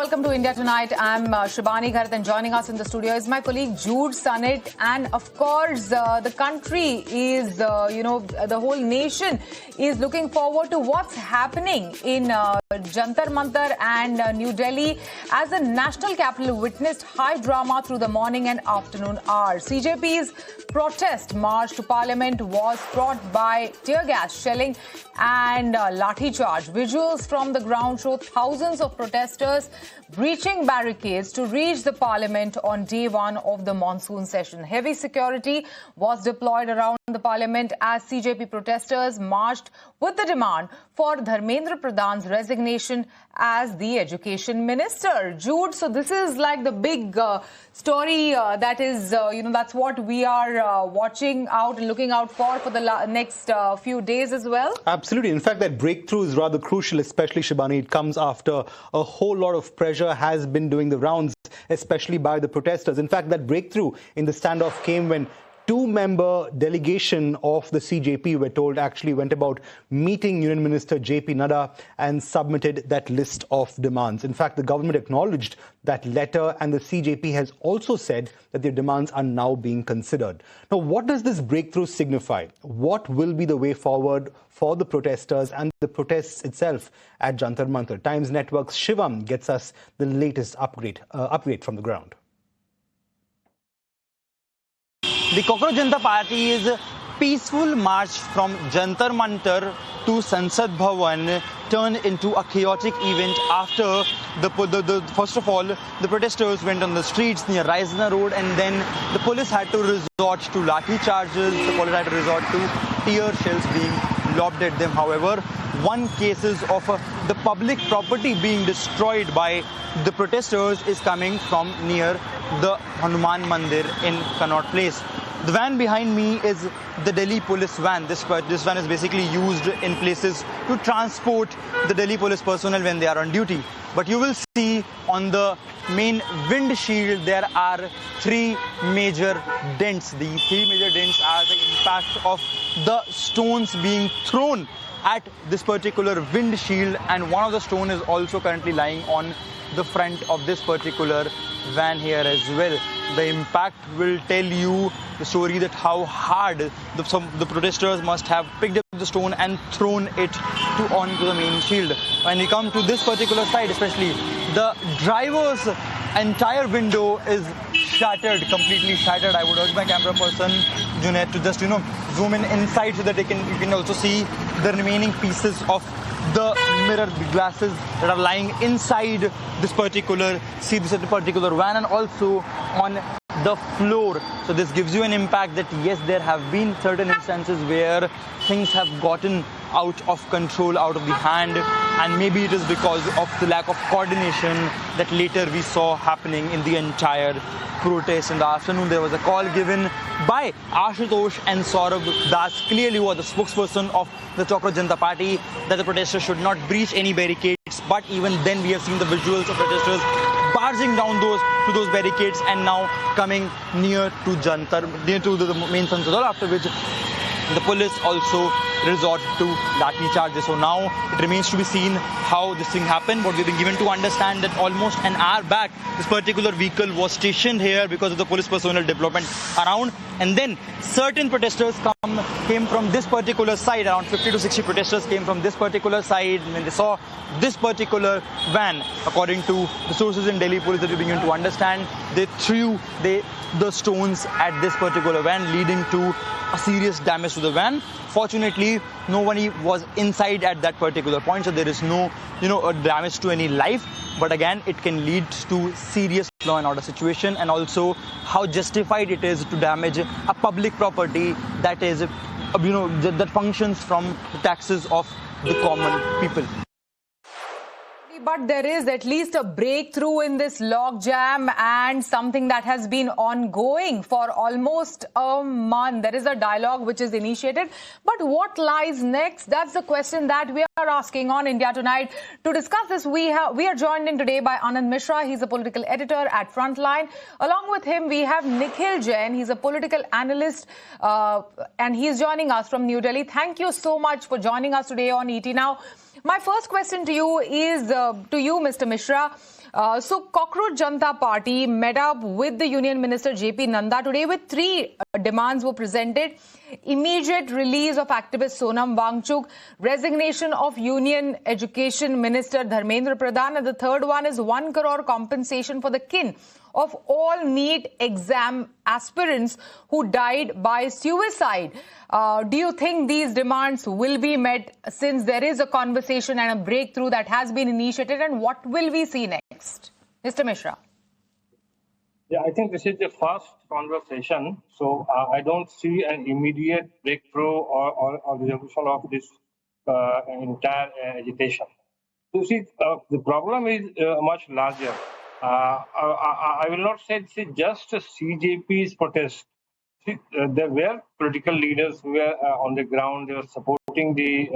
welcome to India Tonight. I'm Shibani Gharat, and joining us in the studio is my colleague Jude Sunnit. And of course, the country is, the whole nation is looking forward to what's happening in Jantar Mantar and New Delhi, as the national capital witnessed high drama through the morning and afternoon hours. CJP's protest march to Parliament was brought by tear gas, shelling and lathi charge. Visuals from the ground show thousands of protesters breaching barricades to reach the Parliament on day one of the monsoon session. Heavy security was deployed around the Parliament as CJP protesters marched with the demand for Dharmendra Pradhan's resignation as the Education Minister. Jude, so this is like the big story that is, that's what we are watching out and looking out for the next few days as well. Absolutely. In fact, that breakthrough is rather crucial, especially, Shibani. It comes after a whole lot of pressure has been doing the rounds, especially by the protesters. In fact, that breakthrough in the standoff came when two-member delegation of the CJP, we're told, actually went about meeting Union Minister Nadda and submitted that list of demands. In fact, the government acknowledged that letter, and the CJP has also said that their demands are now being considered. Now, what does this breakthrough signify? What will be the way forward for the protesters and the protests itself at Jantar Mantar? Times Network's Shivam gets us the latest update from the ground. The Cockroach Janata Party's peaceful march from Jantar Mantar to Sansad Bhavan turned into a chaotic event after first of all, the protesters went on the streets near Raisna Road, and then the police had to resort to lathi charges. The police had to resort to tear shells being lobbed at them. However, one cases of the public property being destroyed by the protesters is coming from near the Hanuman Mandir in Connaught Place. The van behind me is the Delhi police van. This van is basically used in places to transport the Delhi police personnel when they are on duty. But you will see on the main windshield there are three major dents. These three major dents are the impact of the stones being thrown at this particular windshield, and one of the stone is also currently lying on the front of this particular van here as well. The impact will tell you the story that how hard the protesters must have picked up the stone and thrown it onto the main shield. When we come to this particular side, especially the driver's entire window is shattered, completely shattered. I would urge my camera person Junaid to just zoom in inside so that you can also see the remaining pieces of the mirror glasses that are lying inside this particular van and also on the floor. So this gives you an impact that yes, there have been certain instances where things have gotten out of control, out of the hand, and maybe it is because of the lack of coordination that later we saw happening in the entire protest. In the afternoon, there was a call given by Ashutosh and Saurabh Das, clearly who are the spokesperson of the Cockroach Janata Party, that the protesters should not breach any barricades. But even then, we have seen the visuals of protesters barging down those barricades and now coming near to the main Sansad Hall, after which the police also resort to lathi charges. So now it remains to be seen how this thing happened. But we've been given to understand that almost an hour back, this particular vehicle was stationed here because of the police personnel deployment around. And then certain protesters came from this particular side. Around 50 to 60 protesters came from this particular side. And when they saw this particular van, according to the sources in Delhi police that we've been given to understand, they threw the stones at this particular van, leading to a serious damage to the van. Fortunately, nobody was inside at that particular point, so there is no, damage to any life. But again, it can lead to serious law and order situation, and also how justified it is to damage a public property that is, that functions from the taxes of the common people. But there is at least a breakthrough in this logjam and something that has been ongoing for almost a month. There is a dialogue which is initiated. But what lies next? That's the question that we are asking on India Tonight. To discuss this, we are joined in today by Anand Mishra. He's a political editor at Frontline. Along with him, we have Nikhil Jain. He's a political analyst and he's joining us from New Delhi. Thank you so much for joining us today on ET Now. My first question to you is, Mr. Mishra. So Cockroach Janata Party met up with the Union Minister JP Nanda today with three demands were presented. Immediate release of activist Sonam Wangchuk, resignation of Union Education Minister Dharmendra Pradhan, and the third one is 1 crore compensation for the kin of all NEET exam aspirants who died by suicide. Do you think these demands will be met since there is a conversation and a breakthrough that has been initiated, and what will we see next? Mr. Mishra. Yeah, I think this is the first conversation, so I don't see an immediate breakthrough or resolution of this entire agitation. You see, the problem is much larger. I will not say this is just a CJP's protest. See, there were political leaders who were on the ground, they were supporting the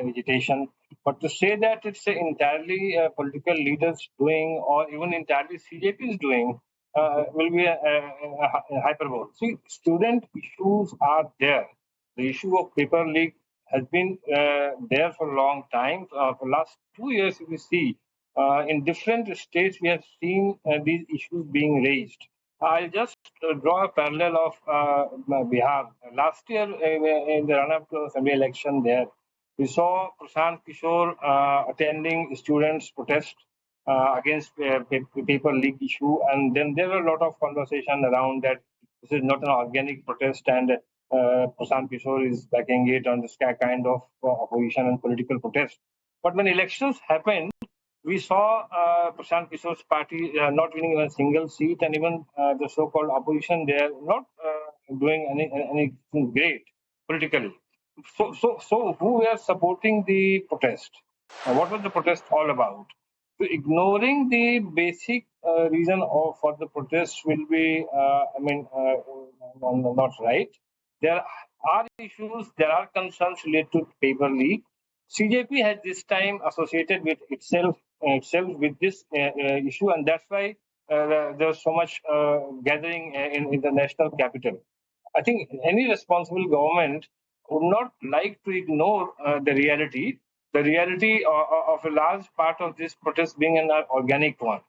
agitation. But to say that it's entirely political leaders doing, or even entirely CJP is doing, will be a hyperbole. See, student issues are there. The issue of paper leak has been there for a long time. For the last 2 years, if you see, in different states, we have seen these issues being raised. I'll just draw a parallel of Bihar. Last year, in the run-up to the assembly election there, we saw Prashant Kishore attending students' protest against paper leak issue, and then there were a lot of conversation around that this is not an organic protest, and Prashant Kishore is backing it on this kind of opposition and political protest. But when elections happened, we saw Prashant Kishore's party not winning even a single seat, and even the so-called opposition there not doing anything great politically. So who were supporting the protest? What was the protest all about? So ignoring the basic reason for the protest will be, not right. There are issues, there are concerns related to paper leak. CJP has this time associated with itself with this issue, and that's why there's so much gathering in the national capital. I think any responsible government would not like to ignore the reality of a large part of this protest being an organic one.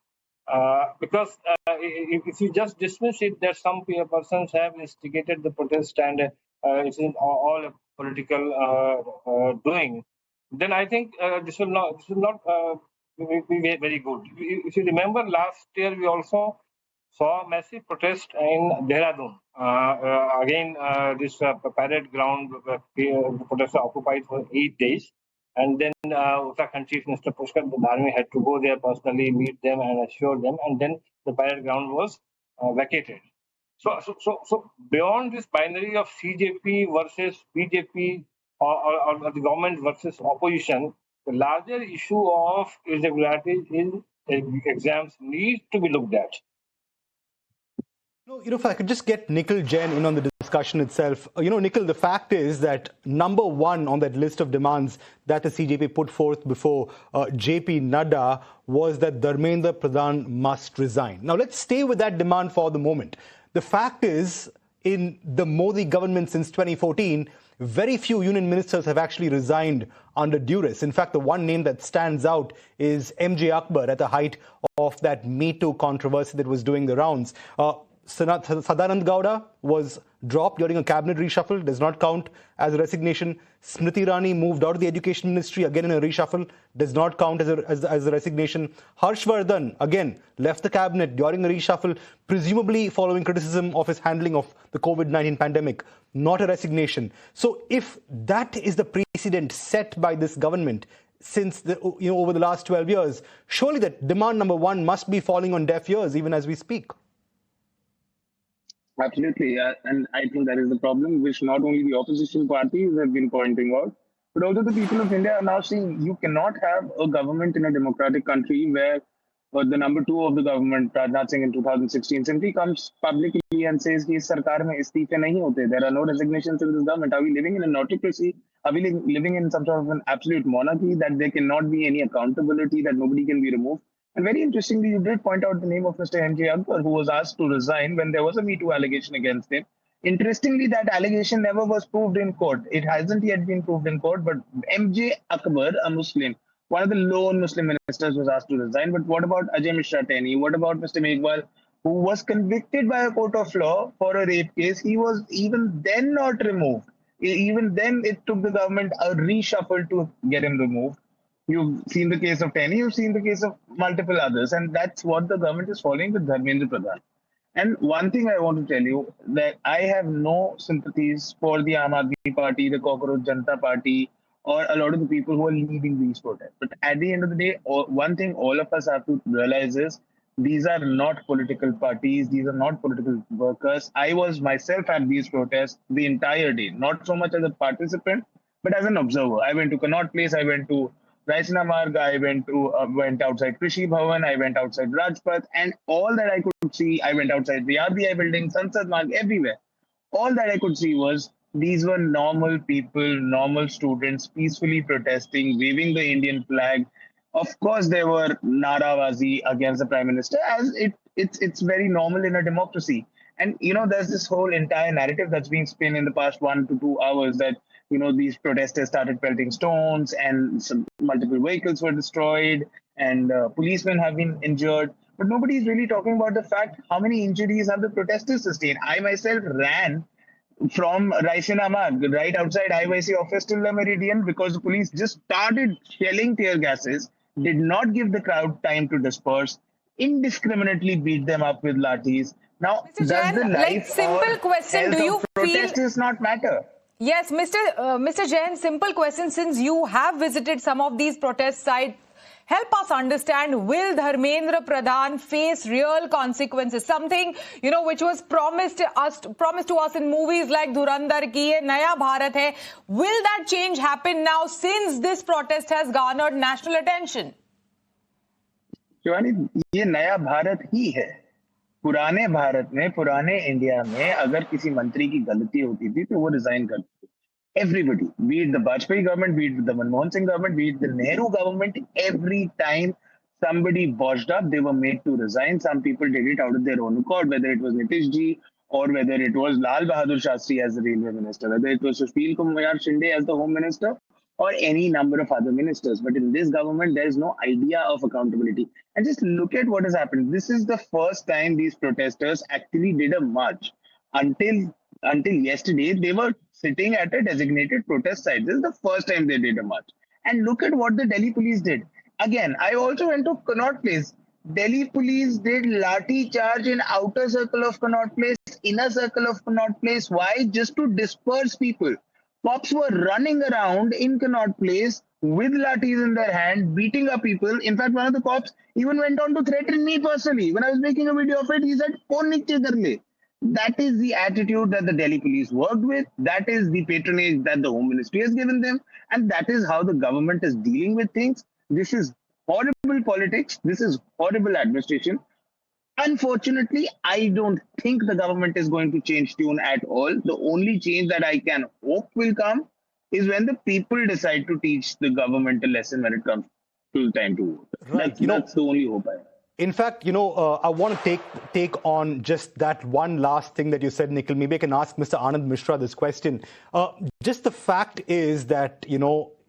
Because if you just dismiss it that some persons have instigated the protest and it's all a political doing, then I think this will not be very good. If you remember, last year we also saw massive protest in Dehradun. Again, this parade ground, the protests are occupied for 8 days. And then Uttarakhand Chief Minister Pushkar Dharmi had to go there personally, meet them and assure them. And then the parade ground was vacated. So beyond this binary of CJP versus BJP or the government versus opposition, the larger issue of irregularities in exams needs to be looked at. No, if I could just get Nikhil Jain in on the discussion itself. Nikhil, the fact is that number one on that list of demands that the CJP put forth before JP Nadda was that Dharmendra Pradhan must resign. Now, let's stay with that demand for the moment. The fact is, in the Modi government since 2014, very few union ministers have actually resigned under duress. In fact, the one name that stands out is MJ Akbar at the height of that Me Too controversy that was doing the rounds. Sadanand Gowda was dropped during a cabinet reshuffle, does not count as a resignation. Smriti Irani moved out of the Education Ministry, again in a reshuffle, does not count as a resignation. Harshvardhan, again, left the cabinet during the reshuffle, presumably following criticism of his handling of the COVID-19 pandemic, not a resignation. So if that is the precedent set by this government since over the last 12 years, surely that demand number one must be falling on deaf ears even as we speak. Absolutely, and I think that is the problem, which not only the opposition parties have been pointing out, but also the people of India are now saying you cannot have a government in a democratic country where the number two of the government, Rajnath Singh in 2016, simply comes publicly and says कि इस सरकार में इस्तीफे नहीं होते. There are no resignations in this government. Are we living in an autocracy? Are we living in some sort of an absolute monarchy that there cannot be any accountability, that nobody can be removed? And very interestingly, you did point out the name of Mr. MJ Akbar, who was asked to resign when there was a Me Too allegation against him. Interestingly, that allegation never was proved in court. It hasn't yet been proved in court, but MJ Akbar, a Muslim, One of the lone Muslim ministers was asked to resign. But what about Ajay Mishra Teni? What about Mr. Meghwal, who was convicted by a court of law for a rape case? He was even then not removed. Even then, it took the government a reshuffle to get him removed. You've seen the case of Teni, you've seen the case of multiple others, and that's what the government is following with Dharmendra Pradhan. And one thing I want to tell you, that I have no sympathies for the Aam Aadmi Party, the Cockroach Janata Party, or a lot of the people who are leading these protests. But at the end of the day, one thing all of us have to realize is these are not political parties. These are not political workers. I was myself at these protests the entire day, not so much as a participant, but as an observer. I went to Connaught Place. I went to Raisina Marg. I went outside Krishi Bhavan. I went outside Rajpath, and all that I could see, I went outside the RBI building, Sansad Marg, everywhere. All that I could see was these were normal people, normal students, peacefully protesting, waving the Indian flag. Of course, there were narabazi against the Prime Minister, as it's very normal in a democracy. And, there's this whole entire narrative that's been spun in the past 1 to 2 hours that, these protesters started pelting stones and multiple vehicles were destroyed and policemen have been injured. But nobody is really talking about the fact how many injuries have the protesters sustained. I myself ran from Raisina Marg, right outside IYC office till the Meridian, because the police just started shelling tear gases, did not give the crowd time to disperse, indiscriminately beat them up with lathis. Now, Mr. does Jain, the life simple or question, health do you of protesters not matter? Yes, Mr. Jain, simple question. Since you have visited some of these protest sites, help us understand, will Dharmendra Pradhan face real consequences? Something, which was promised to us in movies like Dhurandhar ki ye Naya Bharat hai. Will that change happen now since this protest has garnered national attention? Shivani, ये नया भारत ही है. पुराने भारत में, पुराने India में अगर किसी मंत्री की गलती होती थी तो वो रिजाइन करते थे. Everybody, be it the Vajpayee government, be it the Manmohan Singh government, be it the Nehru government, every time somebody botched up, they were made to resign. Some people did it out of their own accord, whether it was Nitish Ji or whether it was Lal Bahadur Shastri as the railway minister, whether it was Sushil Kumar Shinde as the home minister, or any number of other ministers. But in this government, there is no idea of accountability. And just look at what has happened. This is the first time these protesters actually did a march. Until yesterday, they were sitting at a designated protest site. This is the first time they did a march. And look at what the Delhi police did. Again, I also went to Connaught Place. Delhi police did lathi charge in outer circle of Connaught Place, inner circle of Connaught Place. Why? Just to disperse people. Cops were running around in Connaught Place with lathis in their hand, beating up people. In fact, one of the cops even went on to threaten me personally. When I was making a video of it, he said, "Phone niche kar le." That is the attitude that the Delhi police worked with. That is the patronage that the Home Ministry has given them. And that is how the government is dealing with things. This is horrible politics. This is horrible administration. Unfortunately, I don't think the government is going to change tune at all. The only change that I can hope will come is when the people decide to teach the government a lesson when it comes to time to vote. Right. That's the only hope I have. In fact, I want to take on just that one last thing that you said, Nikhil. Maybe I can ask Mr. Anand Mishra this question. Just the fact is that,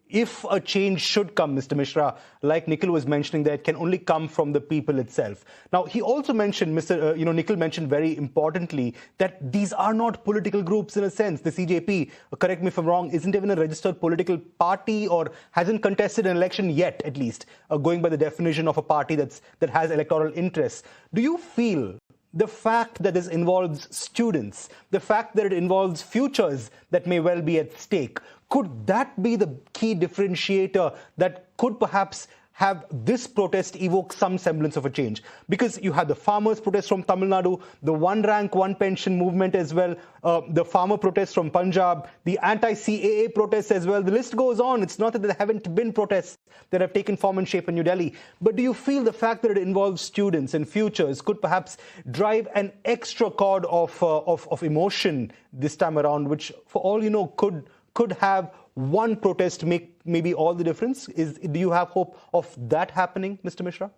if a change should come, Mr. Mishra, like Nikhil was mentioning, that it can only come from the people itself. Now, he also mentioned, Nikhil mentioned very importantly that these are not political groups in a sense. The CJP, correct me if I'm wrong, isn't even a registered political party or hasn't contested an election yet, at least, going by the definition of a party that has electoral interests. Do you feel the fact that this involves students, the fact that it involves futures that may well be at stake, could that be the key differentiator that could perhaps have this protest evoke some semblance of a change? Because you had the farmers' protest from Tamil Nadu, the one rank, one pension movement as well, the farmer protests from Punjab, the anti-CAA protests as well. The list goes on. It's not that there haven't been protests that have taken form and shape in New Delhi. But do you feel the fact that it involves students and futures could perhaps drive an extra chord of emotion this time around, which for all you know could have one protest make maybe all the difference? Do you have hope of that happening, Mr. Mishra?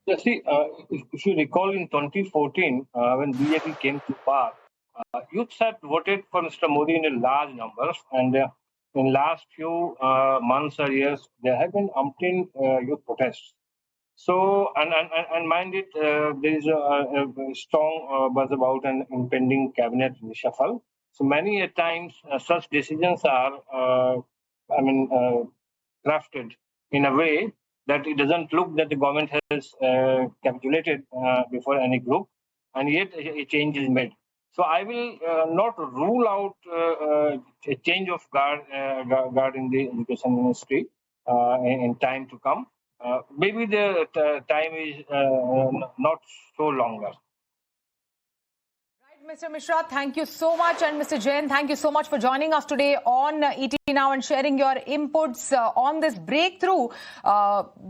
Yeah, see, if you recall in 2014, when BJP came to power, youth had voted for Mr. Modi in a large numbers, and in last few months or years, there have been umpteen youth protests. So, and mind it, there is a strong buzz about an impending cabinet reshuffle. So many a times such decisions are, crafted in a way that it doesn't look that the government has capitulated before any group, and yet a change is made. So I will not rule out a change of guard in the education ministry in time to come. Maybe the time is not so longer. Right, Mr. Mishra, thank you so much. And Mr. Jain, thank you so much for joining us today on ET Now and sharing your inputs on this breakthrough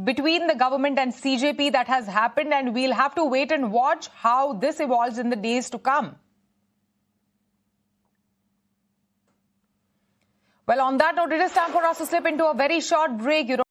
between the government and CJP that has happened. And we'll have to wait and watch how this evolves in the days to come. Well, on that note, it is time for us to slip into a very short break.